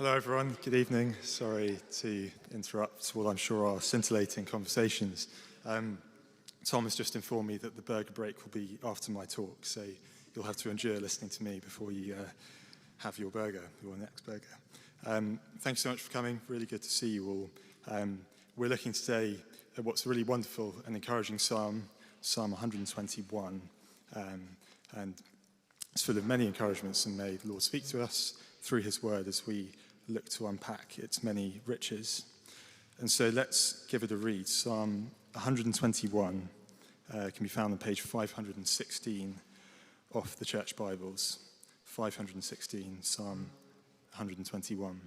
Hello everyone, good evening. Sorry to interrupt what I'm sure are scintillating conversations. Tom has just informed me that the burger break will be after my talk, so you'll have to endure listening to me before you have your burger, your next burger. Thanks so much for coming, really good to see you all. We're looking today at what's a really wonderful and encouraging psalm, Psalm 121, and it's full of many encouragements, and may the Lord speak to us through his word as we look to unpack its many riches. And so let's give it a read. Psalm 121 can be found on page 516 of the Church Bibles. 516, Psalm 121.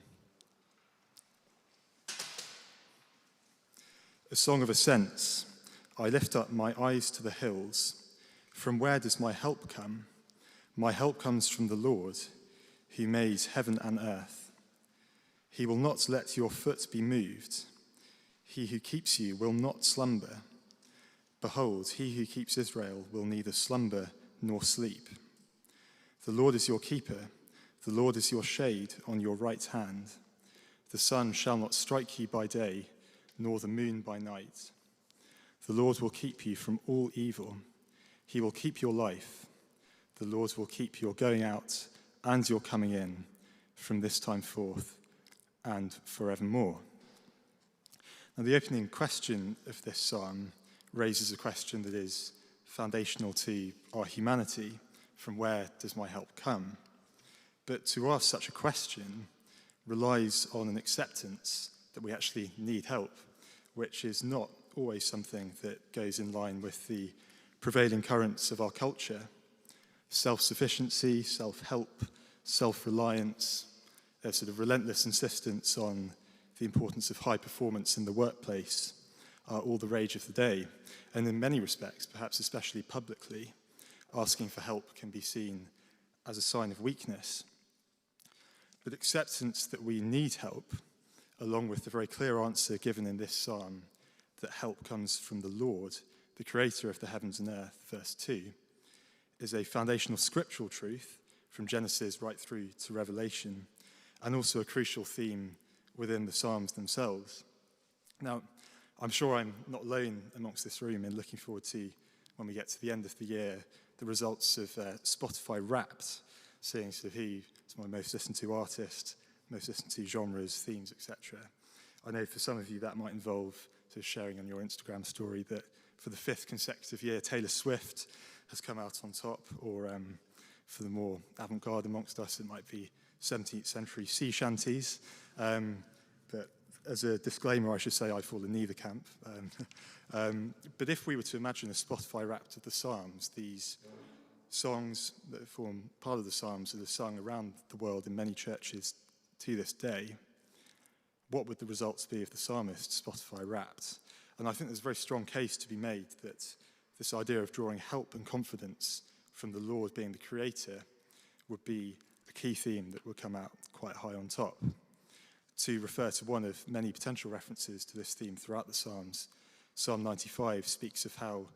A song of ascents. I lift up my eyes to the hills. From where does my help come? My help comes from the Lord, who made heaven and earth. He will not let your foot be moved. He who keeps you will not slumber. Behold, he who keeps Israel will neither slumber nor sleep. The Lord is your keeper. The Lord is your shade on your right hand. The sun shall not strike you by day, nor the moon by night. The Lord will keep you from all evil. He will keep your life. The Lord will keep your going out and your coming in from this time forth and forevermore. Now, the opening question of this psalm raises a question that is foundational to our humanity. From where does my help come? But to ask such a question relies on an acceptance that we actually need help, which is not always something that goes in line with the prevailing currents of our culture. Self-sufficiency, self-help, self-reliance, a sort of relentless insistence on the importance of high performance in the workplace are all the rage of the day. And in many respects, perhaps especially publicly, asking for help can be seen as a sign of weakness. But acceptance that we need help, along with the very clear answer given in this psalm that help comes from the Lord, the creator of the heavens and earth, verse 2, is a foundational scriptural truth from Genesis right through to Revelation, and also a crucial theme within the Psalms themselves. Now, I'm sure I'm not alone amongst this room in looking forward to, when we get to the end of the year, the results of Spotify Wrapped, seeing sort of who's my most listened to artist, most listened to genres, themes, etc. I know for some of you that might involve sort of sharing on your Instagram story that for the 5th consecutive year, Taylor Swift has come out on top, or for the more avant-garde amongst us, it might be 17th century sea shanties. But as a disclaimer, I should say I fall in neither camp. But if we were to imagine a Spotify Wrapped of the Psalms, these songs that form part of the Psalms that are sung around the world in many churches to this day, what would the results be of the psalmist Spotify Wrapped? And I think there's a very strong case to be made that this idea of drawing help and confidence from the Lord being the creator would be a key theme that would come out quite high on top. To refer to one of many potential references to this theme throughout the Psalms, Psalm 95 speaks of how,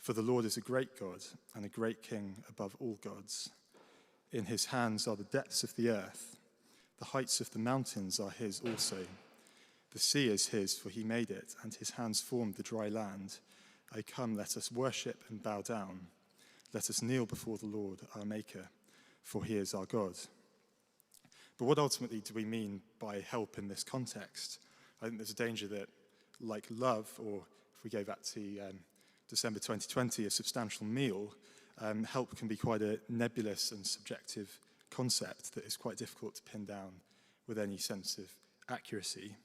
for the Lord is a great God and a great King above all gods. In his hands are the depths of the earth. The heights of the mountains are his also. The sea is his, for he made it, and his hands formed the dry land. O come, let us worship and bow down. Let us kneel before the Lord, our Maker, for he is our God. But what ultimately do we mean by help in this context? I think there's a danger that, like love, or if we go back to December 2020, a substantial meal, help can be quite a nebulous and subjective concept that is quite difficult to pin down with any sense of accuracy.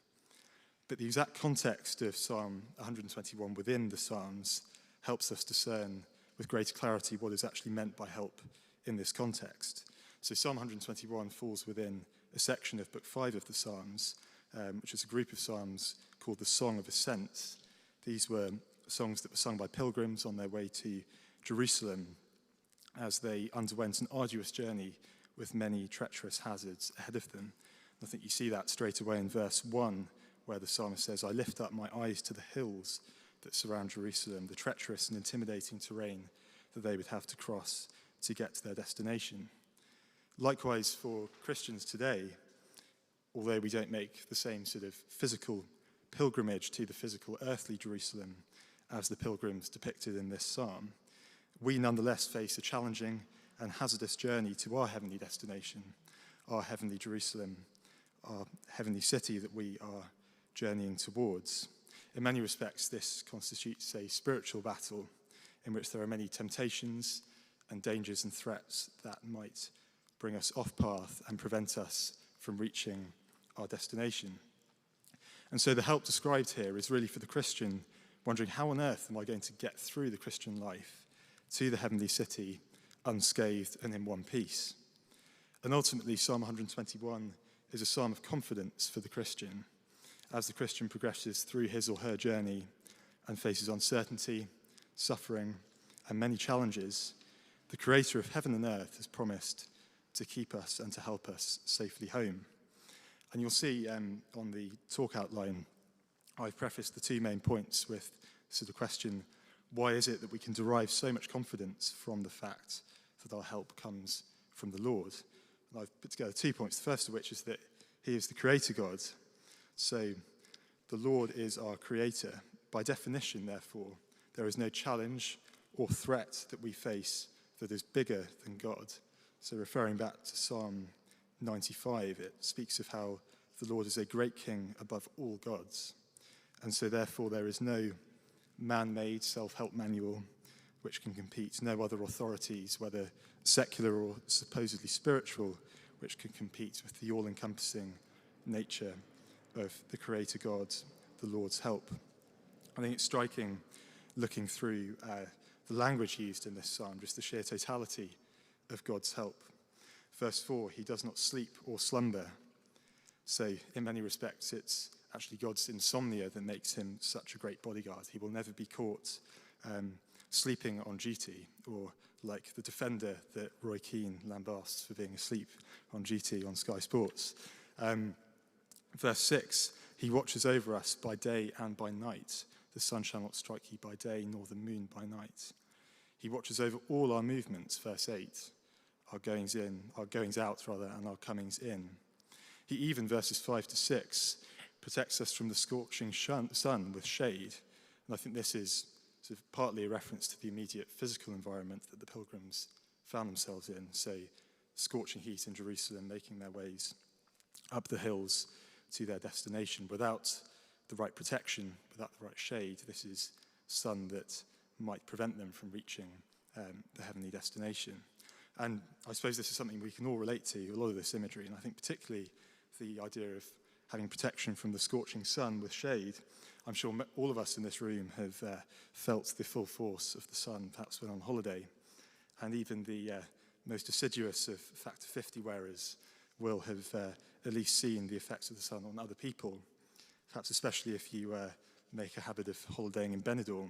But the exact context of Psalm 121 within the Psalms helps us discern with greater clarity what is actually meant by help in this context. So Psalm 121 falls within a section of Book 5 of the Psalms, which is a group of psalms called the Song of Ascents. These were songs that were sung by pilgrims on their way to Jerusalem as they underwent an arduous journey with many treacherous hazards ahead of them. I think you see that straight away in verse 1, where the psalmist says, I lift up my eyes to the hills that surround Jerusalem, the treacherous and intimidating terrain that they would have to cross to get to their destination. Likewise, for Christians today, although we don't make the same sort of physical pilgrimage to the physical earthly Jerusalem as the pilgrims depicted in this psalm, we nonetheless face a challenging and hazardous journey to our heavenly destination, our heavenly Jerusalem, our heavenly city that we are journeying towards. In many respects, this constitutes a spiritual battle in which there are many temptations and dangers and threats that might bring us off path and prevent us from reaching our destination. And so the help described here is really for the Christian wondering, how on earth am I going to get through the Christian life to the heavenly city unscathed and in one piece? And ultimately, Psalm 121 is a psalm of confidence for the Christian as the Christian progresses through his or her journey and faces uncertainty, suffering, and many challenges. The Creator of heaven and earth has promised to keep us and to help us safely home. And you'll see on the talk outline, I've prefaced the two main points with sort of question, why is it that we can derive so much confidence from the fact that our help comes from the Lord? And I've put together 2 points, the first of which is that he is the Creator God. So the Lord is our Creator. By definition, therefore, there is no challenge or threat that we face that is bigger than God. So referring back to Psalm 95, it speaks of how the Lord is a great king above all gods. And so therefore there is no man-made self-help manual which can compete, no other authorities, whether secular or supposedly spiritual, which can compete with the all-encompassing nature of the Creator God, the Lord's help. I think it's striking, looking through the language used in this psalm, just the sheer totality of God's help. Verse 4, he does not sleep or slumber. So in many respects, it's actually God's insomnia that makes him such a great bodyguard. He will never be caught sleeping on duty, or like the defender that Roy Keane lambasts for being asleep on duty on Sky Sports. Verse 6, he watches over us by day and by night. The sun shall not strike you by day, nor the moon by night. He watches over all our movements, verse 8, our goings out, and our comings in. He even, verses 5 to 6, protects us from the scorching sun with shade. And I think this is sort of partly a reference to the immediate physical environment that the pilgrims found themselves in. So scorching heat in Jerusalem, making their ways up the hills to their destination without the right protection, without the right shade. This is sun that might prevent them from reaching the heavenly destination. And I suppose this is something we can all relate to, a lot of this imagery, and I think particularly the idea of having protection from the scorching sun with shade. I'm sure all of us in this room have felt the full force of the sun, perhaps when on holiday, and even the most assiduous of Factor 50 wearers will have at least seen the effects of the sun on other people, perhaps especially if you make a habit of holidaying in Benidorm.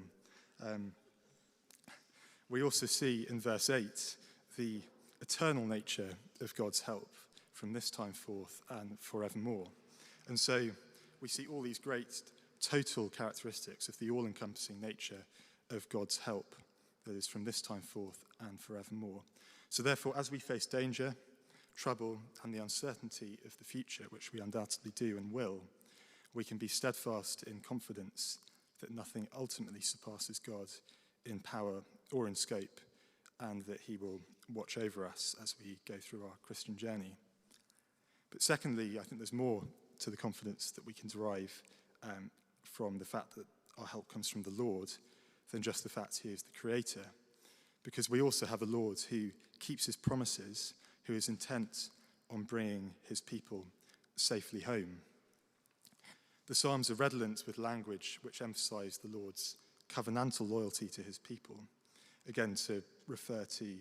We also see in verse 8 the eternal nature of God's help from this time forth and forevermore. And so we see all these great total characteristics of the all-encompassing nature of God's help that is from this time forth and forevermore. So therefore, as we face danger, trouble, and the uncertainty of the future, which we undoubtedly do and will, we can be steadfast in confidence that nothing ultimately surpasses God in power or in scope, and that he will watch over us as we go through our Christian journey. But secondly, I think there's more to the confidence that we can derive from the fact that our help comes from the Lord than just the fact he is the Creator, because we also have a Lord who keeps his promises, who is intent on bringing his people safely home. The Psalms are redolent with language which emphasize the Lord's covenantal loyalty to his people. Again, to refer to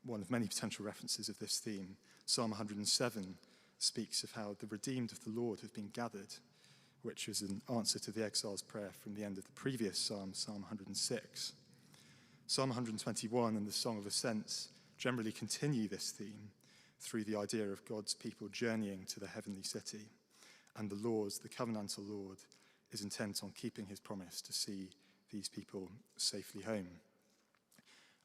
one of many potential references of this theme, Psalm 107 speaks of how the redeemed of the Lord have been gathered, which is an answer to the exile's prayer from the end of the previous psalm, Psalm 106. Psalm 121 and the Song of Ascents generally continue this theme through the idea of God's people journeying to the heavenly city. And the Lord, the covenantal Lord, is intent on keeping his promise to see these people safely home.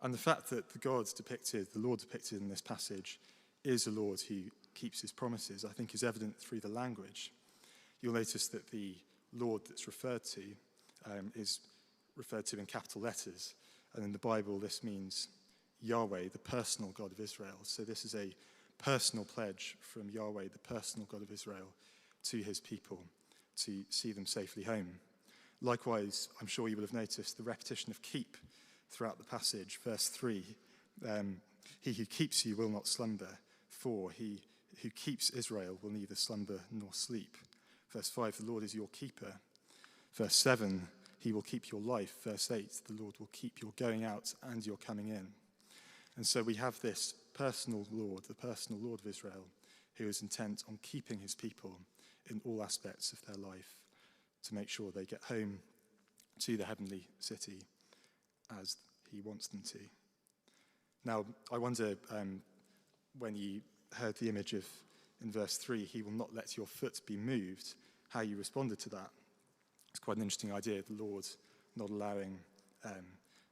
And the fact that the Lord depicted in this passage is a Lord who keeps his promises, I think is evident through the language. You'll notice that the Lord that's referred to is referred to in capital letters. And in the Bible, this means Yahweh, the personal God of Israel. So this is a personal pledge from Yahweh, the personal God of Israel, to his people to see them safely home. Likewise, I'm sure you will have noticed the repetition of keep throughout the passage. Verse 3, he who keeps you will not slumber. 4, he who keeps Israel will neither slumber nor sleep. Verse 5, the Lord is your keeper. Verse 7, he will keep your life. Verse 8, the Lord will keep your going out and your coming in. And so we have this personal Lord, the personal Lord of Israel, who is intent on keeping his people in all aspects of their life to make sure they get home to the heavenly city as he wants them to. Now, I wonder, when you heard the image of, in verse 3, he will not let your foot be moved, how you responded to that. It's quite an interesting idea, the Lord not allowing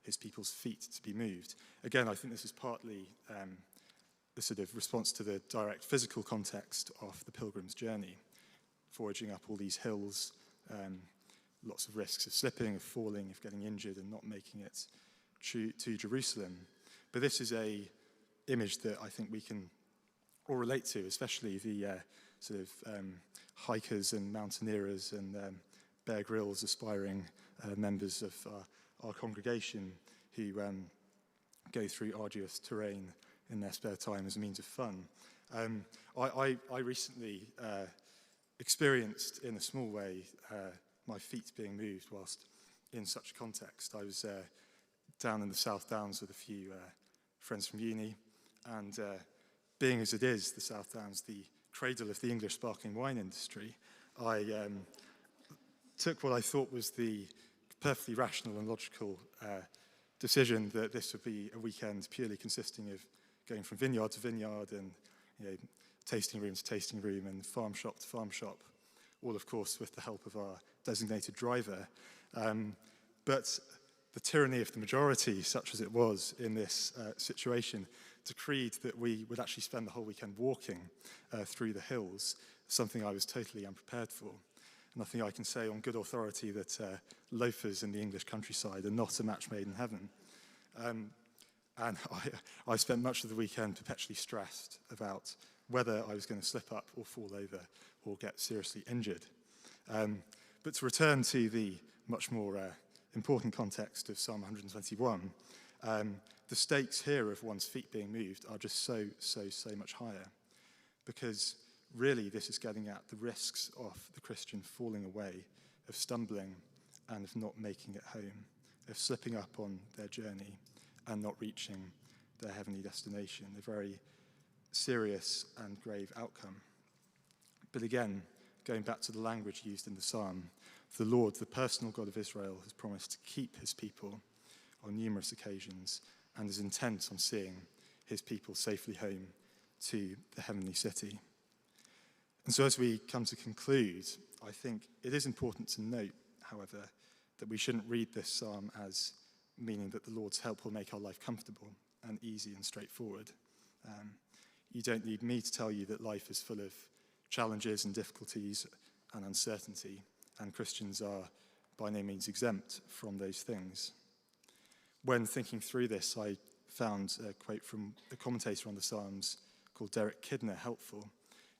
his people's feet to be moved. Again, I think this is partly the sort of response to the direct physical context of the pilgrim's journey, foraging up all these hills, lots of risks of slipping, of falling, of getting injured and not making it to Jerusalem. But this is a image that I think we can all relate to, especially the sort of hikers and mountaineers and Bear Grylls aspiring members of our congregation who go through arduous terrain in their spare time as a means of fun. I recently experienced in a small way my feet being moved whilst in such a context. I was down in the South Downs with a few friends from uni, and being as it is, the South Downs, the cradle of the English sparkling wine industry, I took what I thought was the perfectly rational and logical decision that this would be a weekend purely consisting of going from vineyard to vineyard and tasting room to tasting room and farm shop to farm shop, all of course with the help of our designated driver. But the tyranny of the majority, such as it was in this situation, decreed that we would actually spend the whole weekend walking through the hills, something I was totally unprepared for. And I think I can say on good authority that loafers in the English countryside are not a match made in heaven. And I spent much of the weekend perpetually stressed about whether I was going to slip up or fall over or get seriously injured. But to return to the much more important context of Psalm 121, the stakes here of one's feet being moved are just so much higher, because really this is getting at the risks of the Christian falling away, of stumbling and of not making it home, of slipping up on their journey and not reaching their heavenly destination, a very serious and grave outcome. But again, going back to the language used in the psalm, the Lord, the personal God of Israel, has promised to keep his people on numerous occasions and is intent on seeing his people safely home to the heavenly city. And so as we come to conclude, I think it is important to note, however, that we shouldn't read this psalm as meaning that the Lord's help will make our life comfortable and easy and straightforward. You don't need me to tell you that life is full of challenges and difficulties and uncertainty, and Christians are by no means exempt from those things. When thinking through this, I found a quote from a commentator on the Psalms called Derek Kidner helpful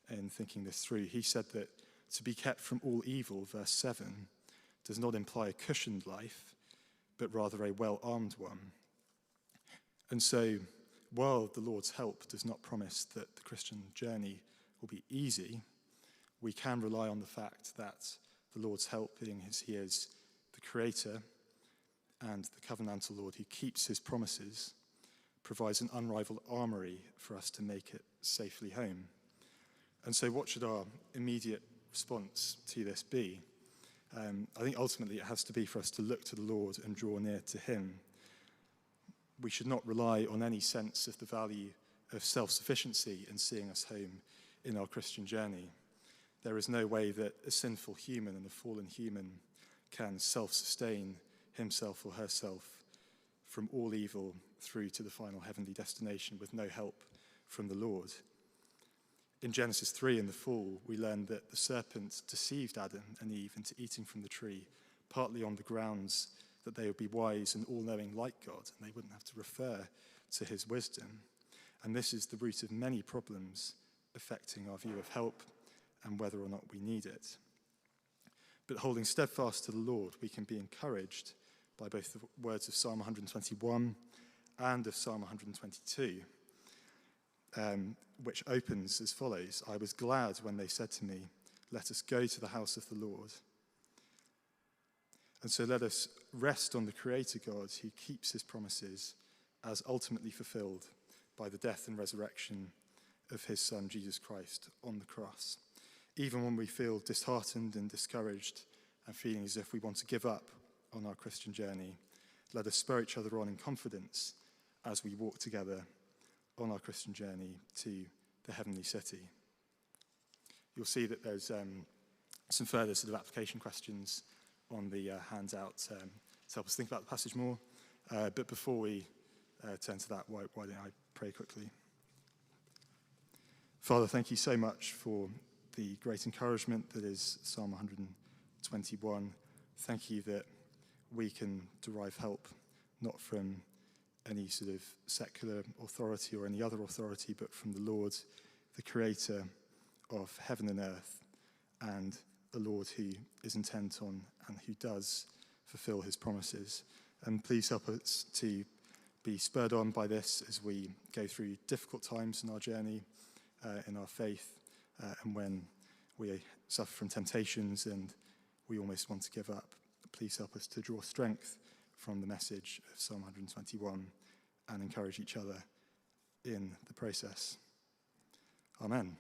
in thinking this through. He said that to be kept from all evil, verse 7, does not imply a cushioned life, but rather a well-armed one. And so, while the Lord's help does not promise that the Christian journey will be easy, we can rely on the fact that the Lord's help, being as he is the Creator and the covenantal Lord who keeps his promises, provides an unrivaled armory for us to make it safely home. And so what should our immediate response to this be? I think ultimately it has to be for us to look to the Lord and draw near to him. We should not rely on any sense of the value of self-sufficiency in seeing us home in our Christian journey. There is no way that a sinful human and a fallen human can self-sustain himself or herself from all evil through to the final heavenly destination with no help from the Lord. In Genesis 3, in the fall, we learn that the serpent deceived Adam and Eve into eating from the tree, partly on the grounds that they would be wise and all-knowing like God, and they wouldn't have to refer to his wisdom. And this is the root of many problems affecting our view of help and whether or not we need it. But holding steadfast to the Lord, we can be encouraged by both the words of Psalm 121 and of Psalm 122, which opens as follows: I was glad when they said to me, let us go to the house of the Lord. And so let us rest on the Creator God who keeps his promises as ultimately fulfilled by the death and resurrection of his Son, Jesus Christ, on the cross. Even when we feel disheartened and discouraged and feeling as if we want to give up on our Christian journey, let us spur each other on in confidence as we walk together on our Christian journey to the heavenly city. You'll see that there's some further sort of application questions on the handout to help us think about the passage more. But before we turn to that, why don't I pray quickly? Father, thank you so much for the great encouragement that is Psalm 121. Thank you that we can derive help not from any sort of secular authority or any other authority, but from the Lord, the creator of heaven and earth, and the Lord who is intent on and who does fulfill his promises. And please help us to be spurred on by this as we go through difficult times in our journey, in our faith, and when we suffer from temptations and we almost want to give up. Please help us to draw strength from the message of Psalm 121 and encourage each other in the process. Amen.